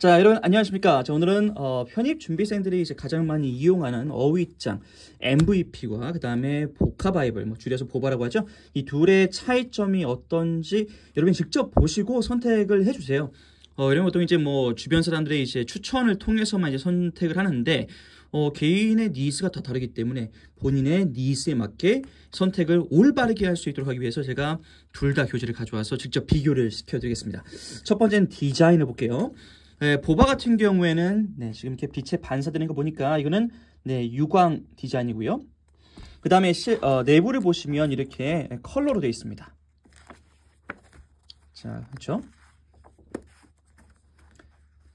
자, 여러분 안녕하십니까? 자, 오늘은 편입 준비생들이 이제 가장 많이 이용하는 어휘장 MVP와 그다음에 보카바이블, 줄여서 보바라고 하죠. 이 둘의 차이점이 어떤지 여러분이 직접 보시고 선택을 해주세요. 이런 보통 이제 주변 사람들의 이제 추천을 통해서만 이제 선택을 하는데 개인의 니즈가 다 다르기 때문에 본인의 니즈에 맞게 선택을 올바르게 할 수 있도록 하기 위해서 제가 둘 다 교재를 가져와서 직접 비교를 시켜드리겠습니다. 첫 번째는 디자인을 볼게요. 보바 같은 경우에는 지금 이렇게 빛에 반사되는 거 보니까 이거는 유광 디자인이고요. 그 다음에 내부를 보시면 이렇게 컬러로 되어 있습니다. 자, 그렇죠?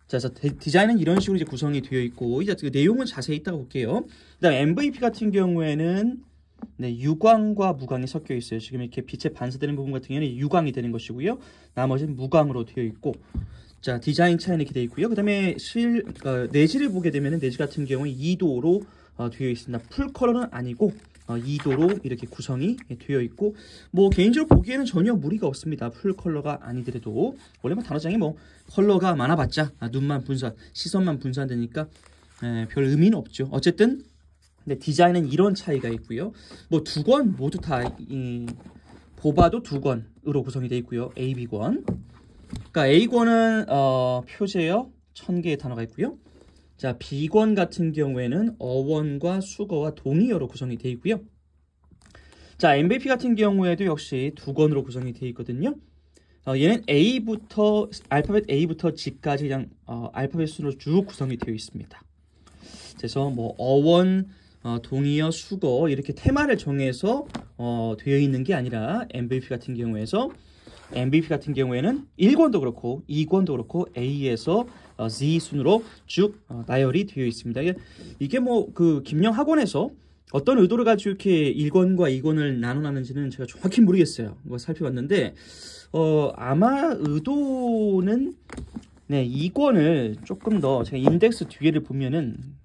자, 그래서 디자인은 이런 식으로 이제 구성이 되어 있고, 이제 그 내용은 자세히 이따가 볼게요. 그다음 MVP 같은 경우에는 유광과 무광이 섞여 있어요. 지금 이렇게 빛에 반사되는 부분 같은 경우는 유광이 되는 것이고요. 나머지는 무광으로 되어 있고, 자, 디자인 차이는 이렇게 되어 있고요. 그다음에 내지를 보게 되면 내지 같은 경우는 2도로 되어 있습니다. 풀 컬러는 아니고 2도로 이렇게 구성이 되어 있고, 개인적으로 보기에는 전혀 무리가 없습니다. 풀 컬러가 아니더라도 원래 단어장이 컬러가 많아봤자 눈만 분산, 시선만 분산되니까 별 의미는 없죠. 어쨌든 디자인은 이런 차이가 있고요. 두 권 모두 다 보바도 두 권으로 구성이 되어 있고요. A, B권. 그러니까 A권은 표제어 1000개의 단어가 있고요. 자, B권 같은 경우에는 어원과 수거와 동의어로 구성이 되어 있고요. 자, MVP 같은 경우에도 역시 두 권으로 구성이 되어 있거든요. 얘는 알파벳 A부터 G까지 그냥 알파벳 순으로 쭉 구성이 되어 있습니다. 그래서 어원, 동의어, 수거 이렇게 테마를 정해서 되어 있는 게 아니라 MVP 같은 경우에는 1권도 그렇고 2권도 그렇고 A에서 Z 순으로 쭉 나열이 되어 있습니다. 이게 김영 학원에서 어떤 의도를 가지고 이렇게 1권과 2권을 나눠놨는지는 제가 정확히 모르겠어요. 이거 살펴봤는데 아마 의도는 2권을 조금 더 제가 인덱스 뒤에를 보면은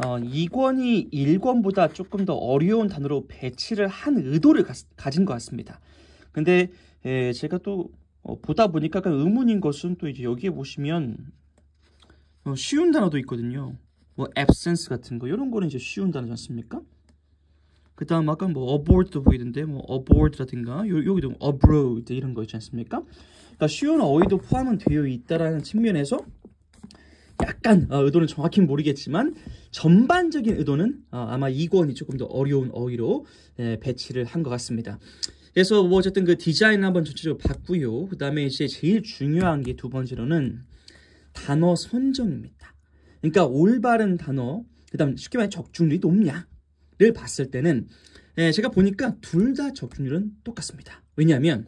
2권이 1권보다 조금 더 어려운 단어로 배치를 한 의도를 가진 것 같습니다. 근데 제가 또 보다 보니까 약간 의문인 것은 또 이제 여기에 보시면 쉬운 단어도 있거든요. absence 같은 거 이런 거는 이제 쉬운 단어지 않습니까? 그 다음 아까 aboard도 보이던데 aboard라든가 여기도 abroad 이런 거 있지 않습니까? 그러니까 쉬운 어휘도 포함은 되어 있다라는 측면에서 약간 의도는 정확히 모르겠지만 전반적인 의도는 아마 2권이 조금 더 어려운 어휘로 배치를 한 것 같습니다. 그래서 어쨌든 그 디자인 한번 전체적으로 봤고요. 그 다음에 이제 제일 중요한 게 두 번째로는 단어 선정입니다. 그러니까 올바른 단어, 그 다음 쉽게 말해 적중률이 높냐를 봤을 때는 제가 보니까 둘 다 적중률은 똑같습니다. 왜냐하면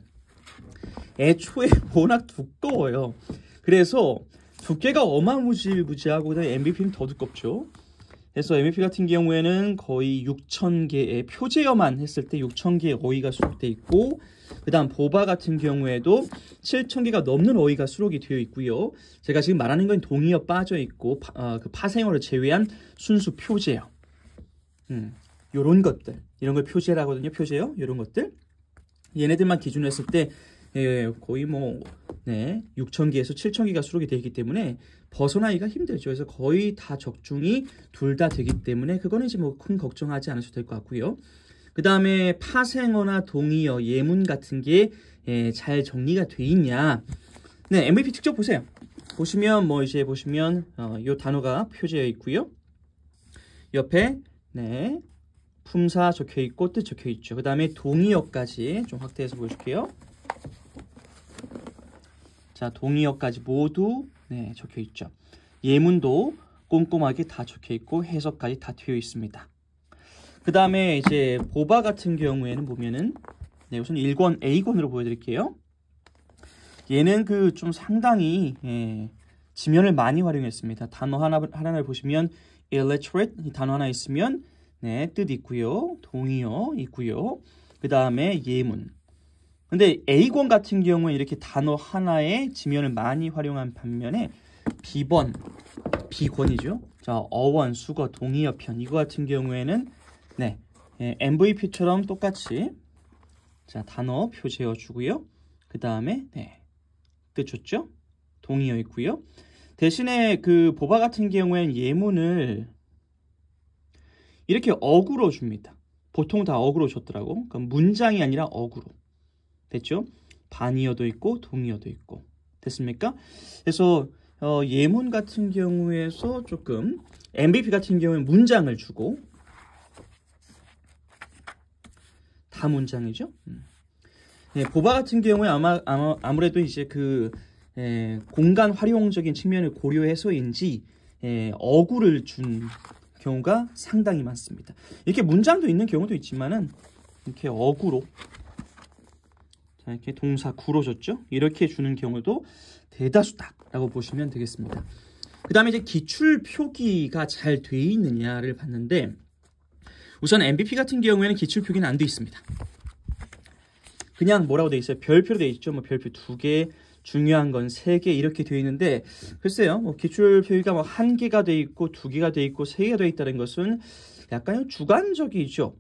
애초에 워낙 두꺼워요. 그래서 두께가 어마무지하고 그다음에 MVP는 더 두껍죠. 그래서 MVP 같은 경우에는 거의 6000개의 표제어만 했을 때 6000개의 어휘가 수록되어 있고, 그 다음 보바 같은 경우에도 7000개가 넘는 어휘가 수록이 되어 있고요. 제가 지금 말하는 건 동의어 빠져 있고 그 파생어를 제외한 순수 표제어. 요런 것들, 이런 걸 표제라고 하거든요. 표제어, 요런 것들. 얘네들만 기준으로 했을 때 거의 6000개에서 7000개가 수록이 되어 있기 때문에 벗어나기가 힘들죠. 그래서 거의 다 적중이 둘 다 되기 때문에 그거는 이제 큰 걱정하지 않으셔도 될 것 같고요. 그 다음에 파생어나 동의어, 예문 같은 게 잘 정리가 돼 있냐. MVP 직접 보세요. 보시면 이제 보시면 요 단어가 표제되어 있고요. 옆에 품사 적혀 있고 뜻 적혀 있죠. 그 다음에 동의어까지 좀 확대해서 보여줄게요. 자, 동의어까지 모두 적혀 있죠. 예문도 꼼꼼하게 다 적혀 있고 해석까지 다 되어 있습니다. 그 다음에 이제 보바 같은 경우에는 보면은 우선 1권 A권으로 보여드릴게요. 얘는 좀 상당히 지면을 많이 활용했습니다. 단어 하나를 보시면 illiterate 이 단어 하나 있으면 뜻 있고요. 동의어 있고요. 그 다음에 예문. 근데 A권 같은 경우에 이렇게 단어 하나에 지면을 많이 활용한 반면에 B권이죠. 자, 어원, 수거, 동의어 편 이거 같은 경우에는 MVP처럼 똑같이 자, 단어 표제어 주고요. 그 다음에 뜻 줬죠? 동의어 있고요. 대신에 그 보바 같은 경우에는 예문을 이렇게 어구로 줍니다. 보통 다 어구로 줬더라고. 그럼 문장이 아니라 어구로. 됐죠? 반의어도 있고 동의어도 있고. 됐습니까? 그래서 예문 같은 경우에서 조금 MVP 같은 경우에는 문장을 주고 다 문장이죠. 네, 보바 같은 경우에 아무래도 이제 그 공간 활용적인 측면을 고려해서인지 어구를 준 경우가 상당히 많습니다. 이렇게 문장도 있는 경우도 있지만은 이렇게 어구로 자, 이렇게 동사 구로 줬죠. 이렇게 주는 경우도 대다수다라고 보시면 되겠습니다. 그 다음에 이제 기출 표기가 잘 돼 있느냐를 봤는데 우선 MVP 같은 경우에는 기출 표기는 안 돼 있습니다. 그냥 뭐라고 돼 있어요? 별표로 돼 있죠. 뭐 별표 2개, 중요한 건 3개 이렇게 되어 있는데 글쎄요. 뭐 기출 표기가 뭐 1개가 돼 있고 2개가 돼 있고 3개가 돼 있다는 것은 약간 주관적이죠.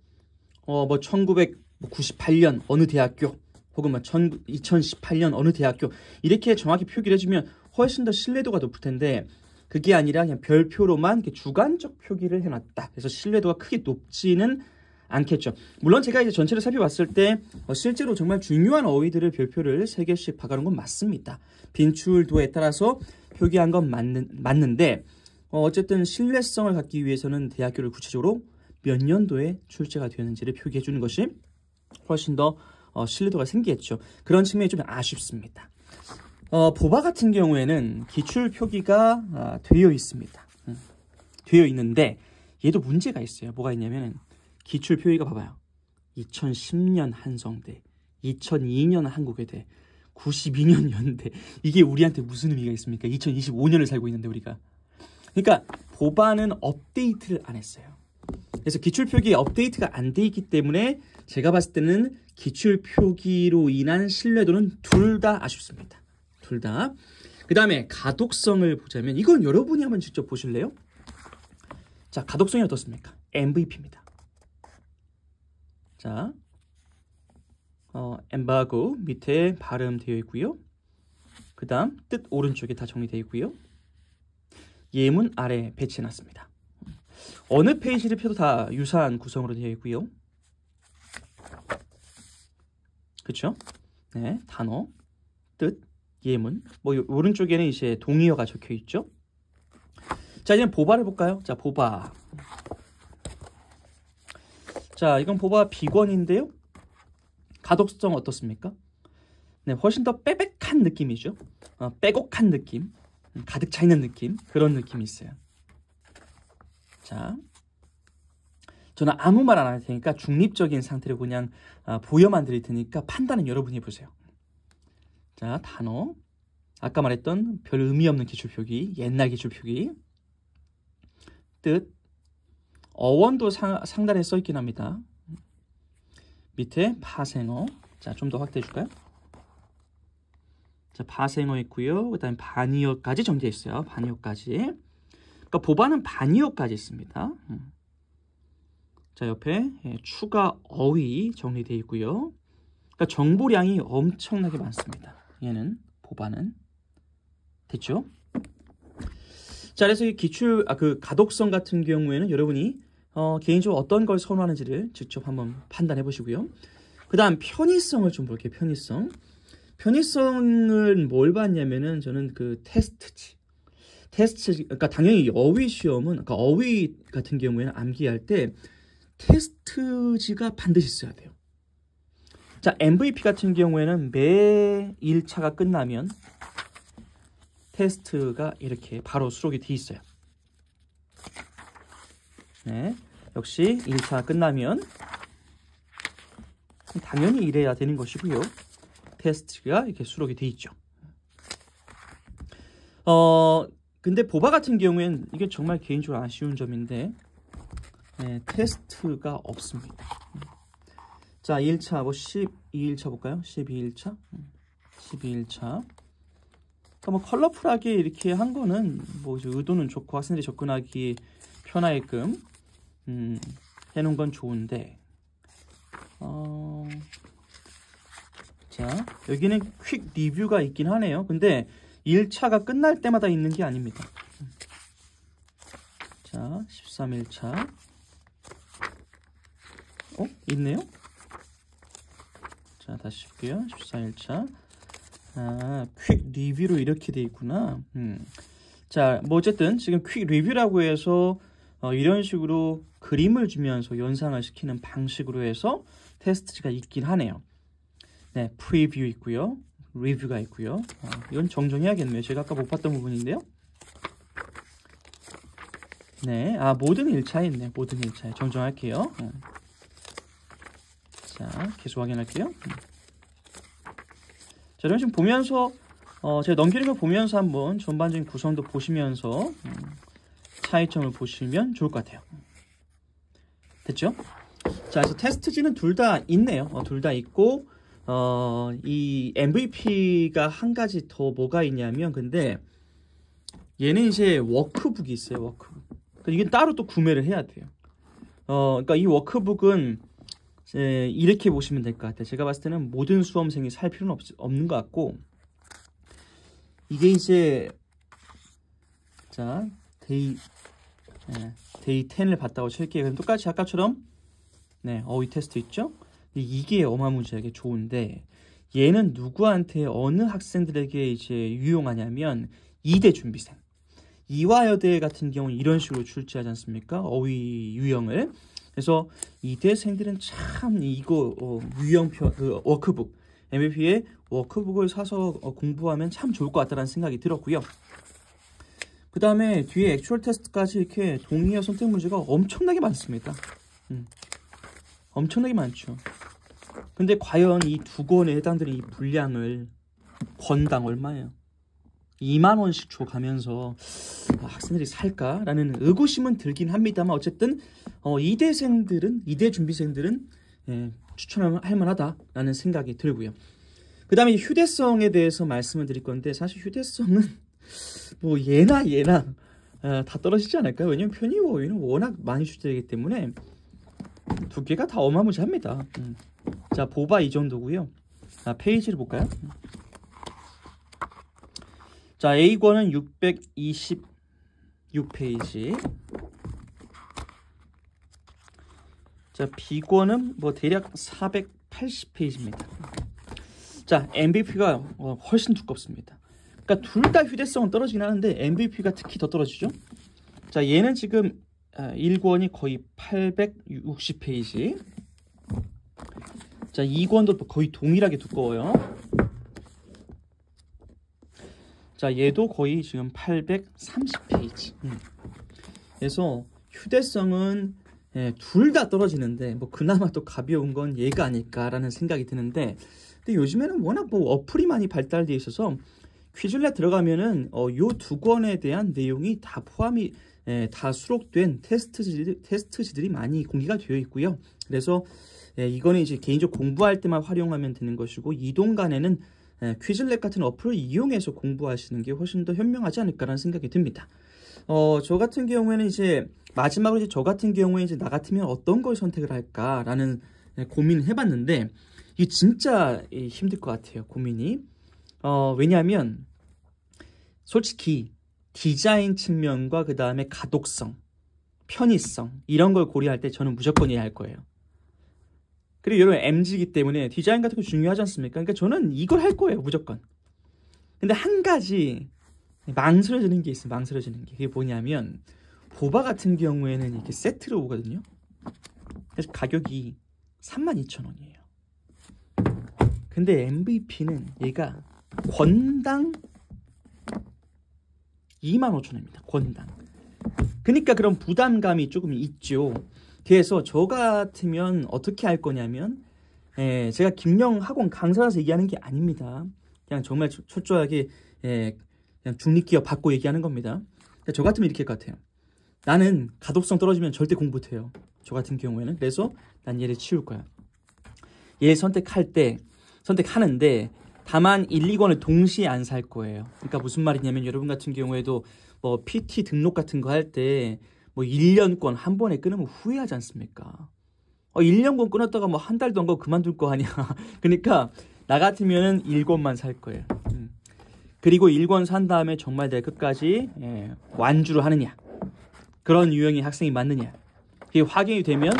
뭐 1998년 어느 대학교 혹은 뭐 2018년 어느 대학교 이렇게 정확히 표기를 해주면 훨씬 더 신뢰도가 높을 텐데 그게 아니라 그냥 별표로만 이렇게 주관적 표기를 해놨다. 그래서 신뢰도가 크게 높지는 않겠죠. 물론 제가 이제 전체를 살펴봤을 때 실제로 정말 중요한 어휘들을 별표를 3개씩 박아놓은 건 맞습니다. 빈출도에 따라서 표기한 건 맞는데 어쨌든 신뢰성을 갖기 위해서는 대학교를 구체적으로 몇 년도에 출제가 되었는지를 표기해 주는 것이 훨씬 더 신뢰도가 생기겠죠. 그런 측면이 좀 아쉽습니다. 보바 같은 경우에는 기출 표기가 되어 있습니다. 되어 있는데 얘도 문제가 있어요. 뭐가 있냐면 기출 표기가 봐봐요. 2010년 한성대, 2002년 한국외대, 92년 연대. 이게 우리한테 무슨 의미가 있습니까? 2025년을 살고 있는데 우리가. 그러니까 보바는 업데이트를 안 했어요. 그래서 기출 표기에 업데이트가 안 돼 있기 때문에 제가 봤을 때는 기출 표기로 인한 신뢰도는 둘 다 아쉽습니다. 둘 다. 그 다음에 가독성을 보자면 이건 여러분이 한번 직접 보실래요? 자, 가독성이 어떻습니까? MVP입니다. 자, 엠바고 밑에 발음되어 있고요. 그 다음 뜻 오른쪽에 다 정리되어 있고요. 예문 아래 배치해놨습니다. 어느 페이지를 펴도 다 유사한 구성으로 되어 있고요. 그렇죠? 네, 단어, 뜻, 예문. 뭐 오른쪽에는 이제 동의어가 적혀 있죠. 자, 이제 보바를 볼까요? 자, 보바. 자, 이건 보바 비권인데요. 가독성 어떻습니까? 네, 훨씬 더 빼백한 느낌이죠. 빼곡한 느낌, 가득 차 있는 느낌, 그런 느낌이 있어요. 자, 저는 아무 말 안 할 테니까 중립적인 상태로 그냥 보여만 드릴 테니까 판단은 여러분이 해보세요. 자, 단어. 아까 말했던 별 의미 없는 기출표기, 옛날 기출표기. 뜻. 어원도 상단에 써있긴 합니다. 밑에 파생어. 자, 좀 더 확대해 줄까요? 자, 파생어 있고요. 그 다음에 반의어까지 정리되어 있어요. 반의어까지. 그러니까 보바는 반의어까지 있습니다. 자, 옆에 추가 어휘 정리되어 있고요. 그러니까 정보량이 엄청나게 많습니다. 얘는 보바는. 됐죠? 자, 그래서 이 기출, 그 가독성 같은 경우에는 여러분이 개인적으로 어떤 걸 선호하는지를 직접 한번 판단해 보시고요. 그 다음 편의성을 좀 볼게요. 편의성. 편의성은 뭘 봤냐면은 저는 그 테스트, 그러니까 당연히 어휘 시험은, 그러니까 어휘 같은 경우에는 암기할 때 테스트지가 반드시 있어야 돼요. 자, MVP 같은 경우에는 매 1차가 끝나면 테스트가 이렇게 바로 수록이 돼 있어요. 네, 역시 1차 끝나면 당연히 이래야 되는 것이고요. 테스트가 이렇게 수록이 돼 있죠. 근데 보바 같은 경우에는 이게 정말 개인적으로 아쉬운 점인데 테스트가 없습니다. 자, 1차 뭐 12일차 볼까요? 12일차. 12일차. 그러니까 뭐 컬러풀하게 이렇게 한 거는 뭐 의도는 좋고 학생들이 접근하기 편하게끔 해놓은 건 좋은데 자, 여기는 퀵 리뷰가 있긴 하네요. 근데 1차가 끝날 때마다 있는 게 아닙니다. 자, 13일차. 있네요? 자, 다시 볼게요. 14일차. 아, 퀵 리뷰로 이렇게 돼 있구나. 자, 뭐 어쨌든 지금 퀵 리뷰라고 해서 이런 식으로 그림을 주면서 연상을 시키는 방식으로 해서 테스트가 있긴 하네요. 네, 프리뷰 있고요. 리뷰가 있고요. 이건 정정해야겠네요. 제가 아까 못 봤던 부분인데요. 네, 모든 1차에 있네. 모든 1차에 정정할게요. 자, 계속 확인할게요. 자, 그럼 지금 보면서 제가 넘기는 걸 보면서 한번 전반적인 구성도 보시면서 차이점을 보시면 좋을 것 같아요. 됐죠? 자, 그래서 테스트지는 둘 다 있네요. 둘 다 있고 이 MVP가 한 가지 더 뭐가 있냐면 근데 얘는 이제 워크북이 있어요. 워크북. 그러니까 이게 따로 또 구매를 해야 돼요. 그러니까 이 워크북은 이렇게 보시면 될 것 같아요. 제가 봤을 때는 모든 수험생이 살 필요는 없는 것 같고 이게 이제 자 데이 10을 봤다고 칠게요. 그럼 똑같이 아까처럼 네 어휘 테스트 있죠? 근데 이게 어마무지하게 좋은데 얘는 누구한테 어느 학생들에게 이제 유용하냐면 2대 준비생 이화여대 같은 경우는 이런 식으로 출제하지 않습니까? 어휘 유형을. 그래서 이대생들은 참 이거 유형표 워크북 MVP의 워크북을 사서 공부하면 참 좋을 것 같다는 생각이 들었고요. 그 다음에 뒤에 액츄얼 테스트까지 이렇게 동의어 선택 문제가 엄청나게 많습니다. 엄청나게 많죠. 근데 과연 이 두 권에 해당되는 이 분량을 권당 얼마예요? 2만 원씩 줘가면서 학생들이 살까라는 의구심은 들긴 합니다만 어쨌든 이대 준비생들은 추천할 만하다라는 생각이 들고요. 그 다음에 휴대성에 대해서 말씀을 드릴 건데 사실 휴대성은 뭐 얘나 다 떨어지지 않을까요? 왜냐면 편의어휘는 워낙 많이 출제되기 때문에 두 개가 다 어마무지합니다. 자, 보바 이 정도고요. 페이지를 볼까요? 자, A권은 626페이지. 자, B권은 뭐 대략 480페이지입니다. 자, MVP가 훨씬 두껍습니다. 그러니까 둘 다 휴대성은 떨어지긴 하는데 MVP가 특히 더 떨어지죠. 자, 얘는 지금 1권이 거의 860페이지. 자, 2권도 거의 동일하게 두꺼워요. 자, 얘도 거의 지금 830페이지. 그래서 휴대성은 둘 다 떨어지는데 뭐 그나마 또 가벼운 건 얘가 아닐까라는 생각이 드는데 근데 요즘에는 워낙 뭐 어플이 많이 발달되어 있어서 퀴즐렛 들어가면은 요 두 권에 대한 내용이 다 포함이 다 수록된 테스트지들이 많이 공개가 되어 있고요. 그래서 이거는 이제 개인적 공부할 때만 활용하면 되는 것이고 이동간에는 퀴즐렛 같은 어플을 이용해서 공부하시는 게 훨씬 더 현명하지 않을까라는 생각이 듭니다. 저 같은 경우에는 이제 마지막으로 이제 저 같은 경우에 이제 나 같으면 어떤 걸 선택을 할까라는 고민을 해봤는데 이게 진짜 힘들 것 같아요. 고민이. 왜냐하면 솔직히 디자인 측면과 그 다음에 가독성, 편의성 이런 걸 고려할 때 저는 무조건 얘기할 거예요. 그리고 여러분 MZ이기 때문에 디자인 같은 거 중요하지 않습니까? 그러니까 저는 이걸 할 거예요. 무조건. 근데 한 가지 망설여지는 게 있어요. 망설여지는 게. 그게 뭐냐면 보바 같은 경우에는 이렇게 세트로 오거든요. 그래서 가격이 32,000원이에요. 근데 MVP는 얘가 권당 25,000원입니다. 권당. 그러니까 그런 부담감이 조금 있죠. 그래서 저 같으면 어떻게 할 거냐면 제가 김영 학원 강사라서 얘기하는 게 아닙니다. 그냥 정말 철저하게 그냥 중립기업 받고 얘기하는 겁니다. 그러니까 저 같으면 이렇게 할 것 같아요. 나는 가독성 떨어지면 절대 공부 못해요. 저 같은 경우에는. 그래서 난 얘를 치울 거야. 얘 선택하는데 다만 1, 2권을 동시에 안 살 거예요. 그러니까 무슨 말이냐면 여러분 같은 경우에도 뭐 PT 등록 같은 거 할 때 뭐 1년권 한 번에 끊으면 후회하지 않습니까? 1년권 끊었다가 뭐 한 달도 안 가고 그만둘 거 아니야. 그러니까 나 같으면 1권만 살 거예요. 그리고 1권 산 다음에 정말 내 끝까지 완주를 하느냐, 그런 유형의 학생이 맞느냐, 그게 확인이 되면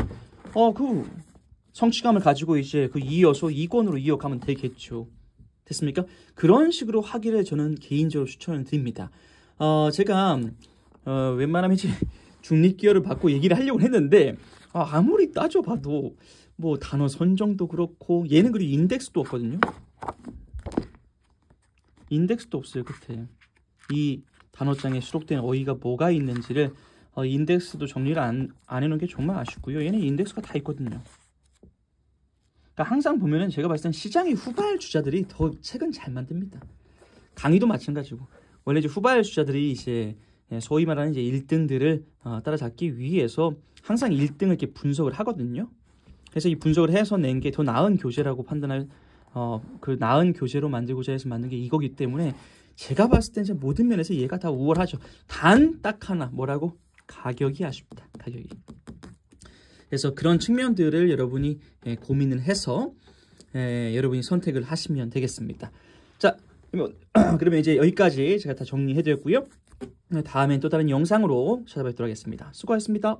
그 성취감을 가지고 이제 그 이어서 2권으로 이어가면 되겠죠. 됐습니까? 그런 식으로 하기를 저는 개인적으로 추천을 드립니다. 제가 웬만하면 이제 중립기여를 받고 얘기를 하려고 했는데 아무리 따져봐도 뭐 단어 선정도 그렇고, 얘는 그리고 인덱스도 없거든요. 인덱스도 없어요. 끝에 이 단어장에 수록된 어휘가 뭐가 있는지를 인덱스도 정리를 안 해놓은 게 정말 아쉽고요. 얘는 인덱스가 다 있거든요. 그러니까 항상 보면은 제가 봤을 땐 시장의 후발 주자들이 더 책은 잘 만듭니다. 강의도 마찬가지고, 원래 이제 후발 주자들이 이제 소위 말하는 이제 1등들을 따라잡기 위해서 항상 1등을 이렇게 분석을 하거든요. 그래서 이 분석을 해서 낸 게 더 나은 교재라고 판단할 그 나은 교재로 만들고자 해서 만든 게 이거기 때문에 제가 봤을 땐 모든 면에서 얘가 다 우월하죠. 단 딱 하나, 뭐라고? 가격이 아쉽다. 가격이. 그래서 그런 측면들을 여러분이 고민을 해서 여러분이 선택을 하시면 되겠습니다. 자, 그러면 이제 여기까지 제가 다 정리해드렸고요. 다음엔 또 다른 영상으로 찾아뵙도록 하겠습니다. 수고하셨습니다.